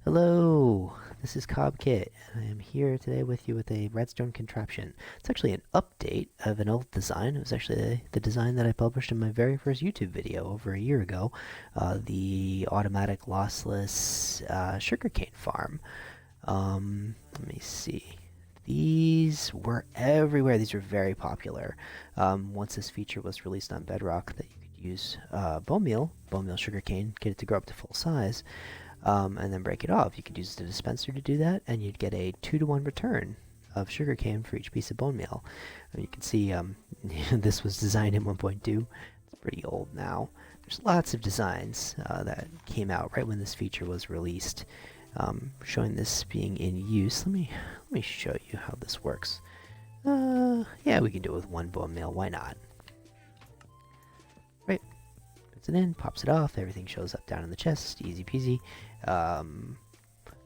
Hello, this is CobKit, and I am here today with you with a redstone contraption. It's actually an update of an old design. It was actually the design that I published in my very first YouTube video over a year ago, the automatic lossless sugarcane farm. Let me see. These were everywhere. These were very popular. Once this feature was released on Bedrock, that you could use bone meal sugarcane, get it to grow up to full size, and then break it off. You could use the dispenser to do that, and you'd get a 2-to-1 return of sugarcane for each piece of bone meal. You can see this was designed in 1.2. It's pretty old now. There's lots of designs that came out right when this feature was released, showing this being in use. Let me show you how this works. Yeah, we can do it with one bone meal. Why not? Right. Puts it in, pops it off. Everything shows up down in the chest. Easy peasy.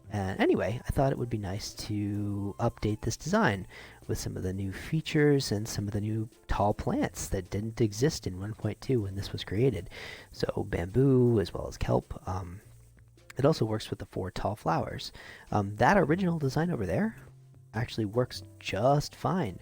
And anyway, I thought it would be nice to update this design with some of the new features and some of the new tall plants that didn't exist in 1.2 when this was created. So bamboo as well as kelp. It also works with the 4 tall flowers. That original design over there actually works just fine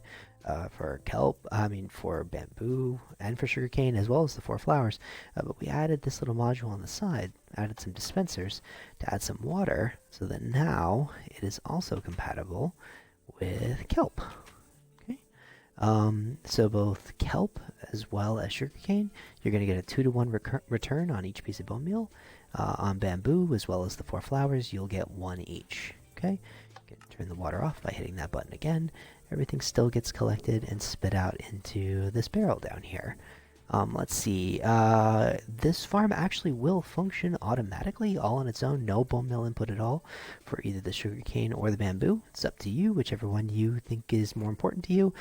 for kelp, for bamboo and for sugarcane as well as the 4 flowers. But we added this little module on the side, added some dispensers to add some water so that now it is also compatible with kelp. Okay. So both kelp as well as sugarcane, you're going to get a 2-to-1 return on each piece of bone meal. On bamboo as well as the 4 flowers, you'll get 1 each. Okay. You can turn the water off by hitting that button again. Everything still gets collected and spit out into this barrel down here. Let's see. This farm actually will function automatically, all on its own, no bone meal input at all, for either the sugarcane or the bamboo. It's up to you, whichever one you think is more important to you.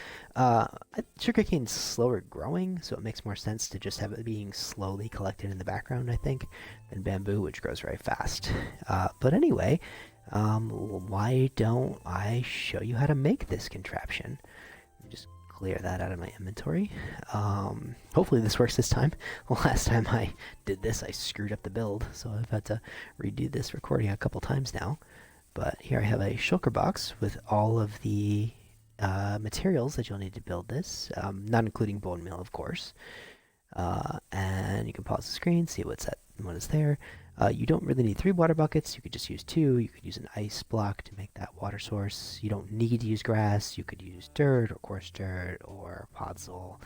Sugarcane's slower growing, so it makes more sense to just have it being slowly collected in the background, I think, than bamboo, which grows very fast. But anyway, why don't I show you how to make this contraption? Just clear that out of my inventory. Hopefully this works this time. The last time I did this, I screwed up the build, so I've had to redo this recording a couple times now. But here I have a shulker box with all of the materials that you'll need to build this, not including bone meal, of course. And you can pause the screen, see what is there. You don't really need 3 water buckets. You could just use 2. You could use an ice block to make that water source. You don't need to use grass. You could use dirt or coarse dirt or podzol.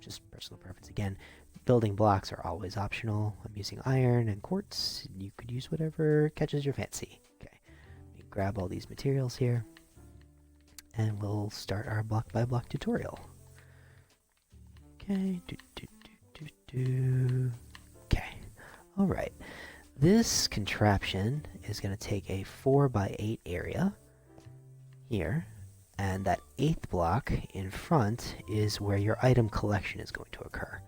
Just personal preference. Again, building blocks are always optional. I'm using iron and quartz. You could use whatever catches your fancy. Okay, let me grab all these materials here, and we'll start our block by block tutorial. Okay. Okay. All right. This contraption is going to take a 4x8 area here, and that 8th block in front is where your item collection is going to occur.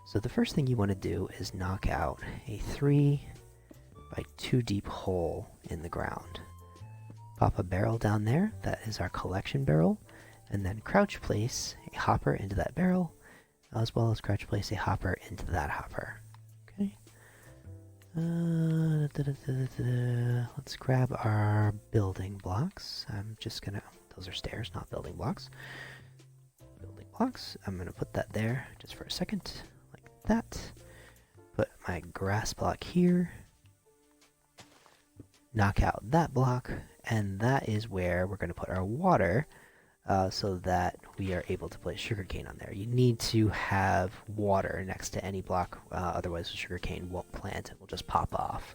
So the first thing you want to do is knock out a 3x2 deep hole in the ground. Pop a barrel down there, that is our collection barrel, and then crouch place a hopper into that barrel, as well as crouch place a hopper into that hopper. Okay. Let's grab our building blocks. Those are stairs, not building blocks. Building blocks. I'm gonna put that there just for a second, like that. Put my grass block here. Knock out that block, and that is where we're gonna put our water. So that we are able to place sugarcane on there. You need to have water next to any block, otherwise the sugarcane won't plant, it will just pop off.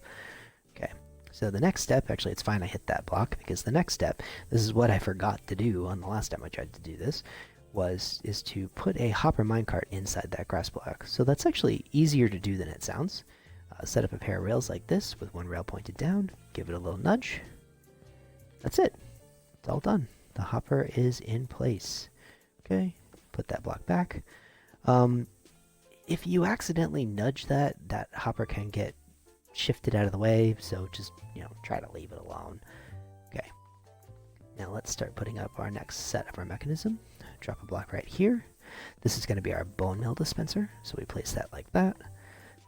Okay, so the next step, actually it's fine I hit that block, because the next step, this is what I forgot to do on the last time I tried to do this, is to put a hopper minecart inside that grass block. So that's actually easier to do than it sounds. Set up a pair of rails like this, with one rail pointed down, give it a little nudge. That's it, it's all done. The hopper is in place. Okay, put that block back. If you accidentally nudge that hopper can get shifted out of the way, so just, try to leave it alone. Okay, now let's start putting up our next set of our mechanism. Drop a block right here. This is going to be our bone meal dispenser, so we place that like that.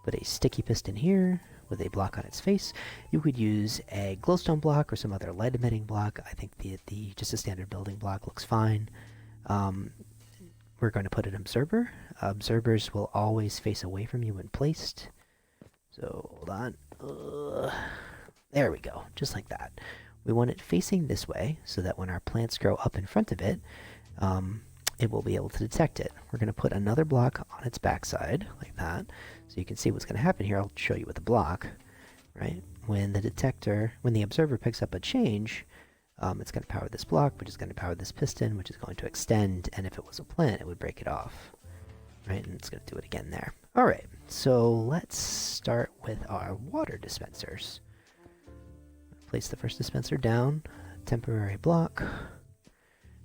Put a sticky piston here, with a block on its face. You could use a glowstone block or some other light emitting block. I think the just a standard building block looks fine. We're going to put an observer. Observers will always face away from you when placed. So hold on. There we go, just like that. We want it facing this way so that when our plants grow up in front of it, it will be able to detect it. We're going to put another block on its backside, like that, so you can see what's going to happen here. I'll show you with the block, right? When the observer picks up a change, it's going to power this block, which is going to power this piston, which is going to extend, and if it was a plant, it would break it off, right? And it's going to do it again there. All right, so let's start with our water dispensers. Place the first dispenser down, temporary block.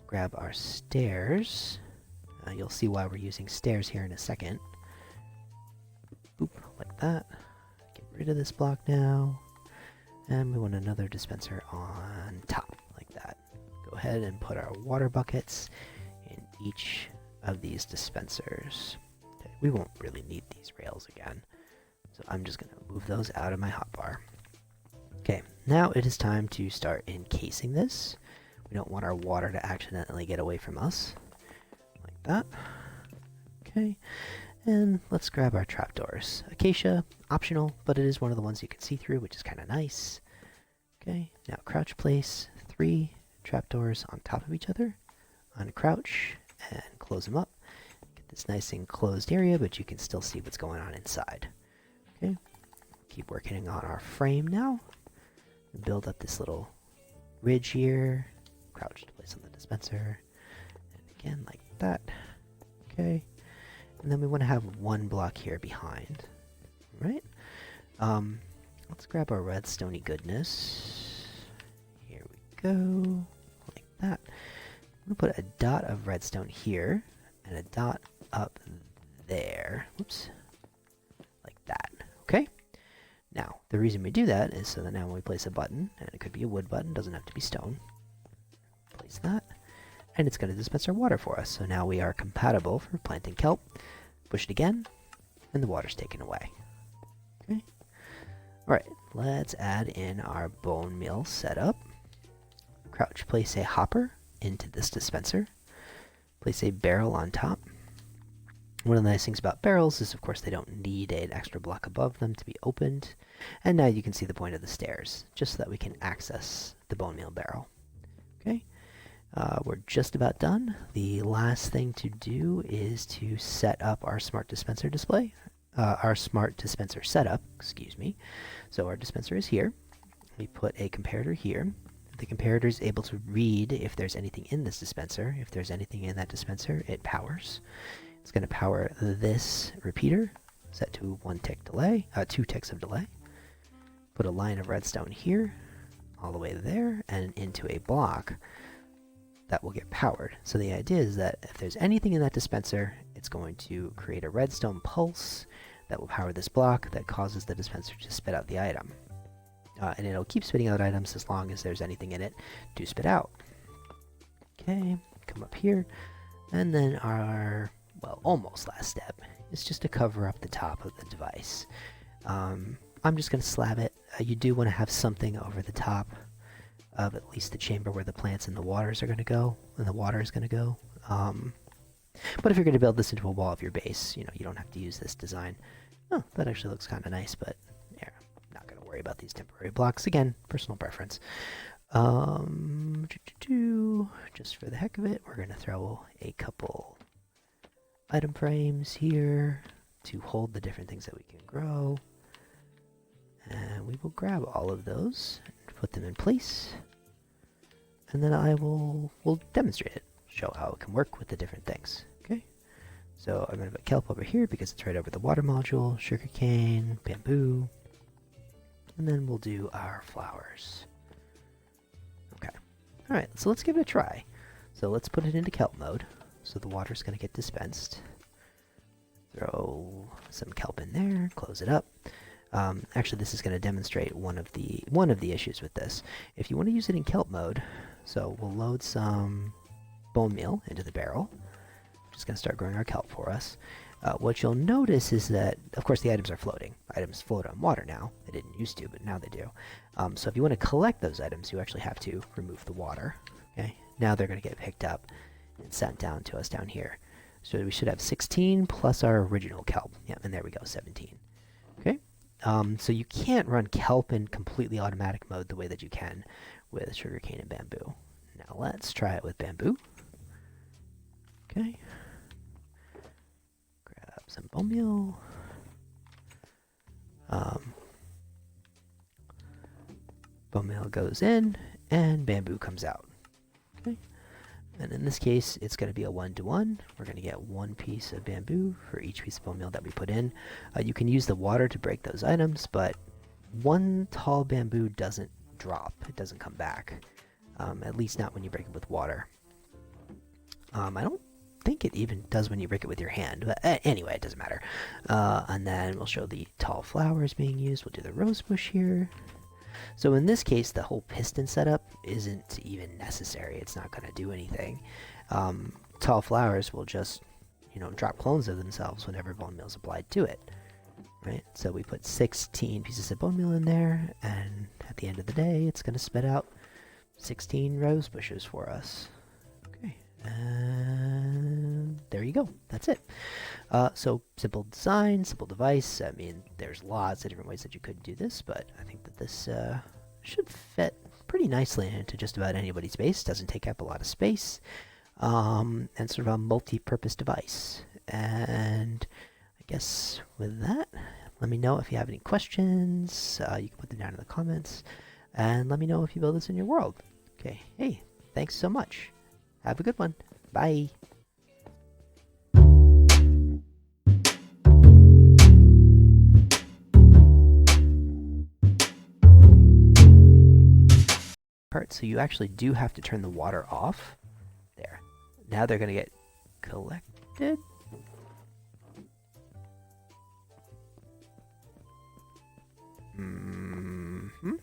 Grab our stairs. You'll see why we're using stairs here in a second. Boop, like that. Get rid of this block now. And we want another dispenser on top, like that. Go ahead and put our water buckets in each of these dispensers. Okay, we won't really need these rails again, so I'm just going to move those out of my hotbar. Okay, now it is time to start encasing this. We don't want our water to accidentally get away from us. Like that. Okay, and let's grab our trapdoors. Acacia, optional, but it is one of the ones you can see through, which is kind of nice. Okay, now crouch place 3 trapdoors on top of each other. Uncrouch and close them up. Get this nice enclosed area, but you can still see what's going on inside. Okay, keep working on our frame now. Build up this little ridge here. Crouch to place on the dispenser. And again, like that. Okay. And then we want to have one block here behind. Right? Let's grab our redstone-y goodness. Here we go. Like that. I'm going to put a dot of redstone here. And a dot up there. Oops. Like that. Okay? Now, the reason we do that is so that now when we place a button, and it could be a wood button, doesn't have to be stone, place that, and it's going to dispense our water for us. So now we are compatible for planting kelp. Push it again, and the water's taken away. Okay. Alright, let's add in our bone meal setup. Crouch place a hopper into this dispenser. Place a barrel on top. One of the nice things about barrels is, of course, they don't need an extra block above them to be opened. And now you can see the point of the stairs, just so that we can access the bone meal barrel. Okay, we're just about done. The last thing to do is to set up our smart dispenser display. Our smart dispenser setup, excuse me. So our dispenser is here. We put a comparator here. The comparator is able to read if there's anything in this dispenser. If there's anything in that dispenser, it powers. It's going to power this repeater, set to 1 tick delay, 2 ticks of delay. Put a line of redstone here, all the way there, and into a block that will get powered. So the idea is that if there's anything in that dispenser, it's going to create a redstone pulse that will power this block that causes the dispenser to spit out the item. And it'll keep spitting out items as long as there's anything in it to spit out. Okay, come up here, and then our almost last step is just to cover up the top of the device. I'm just going to slab it. You do want to have something over the top of at least the chamber where the plants and the waters are going to go, and the water is going to go. But if you're going to build this into a wall of your base, you don't have to use this design. Oh, that actually looks kind of nice, but yeah, I'm not going to worry about these temporary blocks. Again, personal preference. Just for the heck of it, we're going to throw a couple item frames here to hold the different things that we can grow. And we will grab all of those and put them in place. And then we'll demonstrate it, show how it can work with the different things. Okay? So I'm going to put kelp over here because it's right over the water module, sugarcane, bamboo, and then we'll do our flowers. Okay. Alright, so let's give it a try. So let's put it into kelp mode. So the water's going to get dispensed. Throw some kelp in there, close it up. Actually, this is going to demonstrate one of the issues with this. If you want to use it in kelp mode, so we'll load some bone meal into the barrel, which is going to start growing our kelp for us. What you'll notice is that, of course, the items are floating. Items float on water now. They didn't used to, but now they do. So if you want to collect those items, you actually have to remove the water. Okay. Now they're going to get picked up and sent down to us down here. So we should have 16 plus our original kelp. Yeah, and there we go, 17. Okay. So you can't run kelp in completely automatic mode the way that you can with sugarcane and bamboo. Now let's try it with bamboo. Okay. Grab some bonemeal. Bonemeal goes in, and bamboo comes out. Okay. And in this case, it's going to be a 1-to-1. We're going to get 1 piece of bamboo for each piece of bonemeal that we put in. You can use the water to break those items, but 1 tall bamboo doesn't drop. It doesn't come back. At least not when you break it with water. I don't think it even does when you break it with your hand. But anyway, it doesn't matter. And then we'll show the tall flowers being used. We'll do the rose bush here. So in this case, the whole piston setup isn't even necessary. It's not going to do anything. Tall flowers will just, drop clones of themselves whenever bone meal is applied to it. Right? So we put 16 pieces of bone meal in there, and at the end of the day, it's going to spit out 16 rose bushes for us. Okay, and there you go. That's it. So simple design, simple device. I mean, there's lots of different ways that you could do this, but I think that this should fit pretty nicely into just about anybody's base. Doesn't take up a lot of space, and sort of a multi-purpose device. And I guess with that, let me know if you have any questions. You can put them down in the comments, and let me know if you build this in your world. Okay, hey, thanks so much. Have a good one. Bye. So you actually do have to turn the water off. There. Now they're going to get collected. Mm-hmm.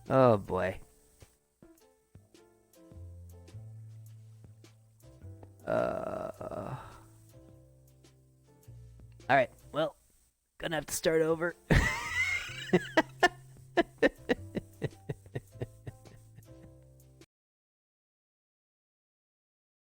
Oh boy. Alright, well, gonna have to start over.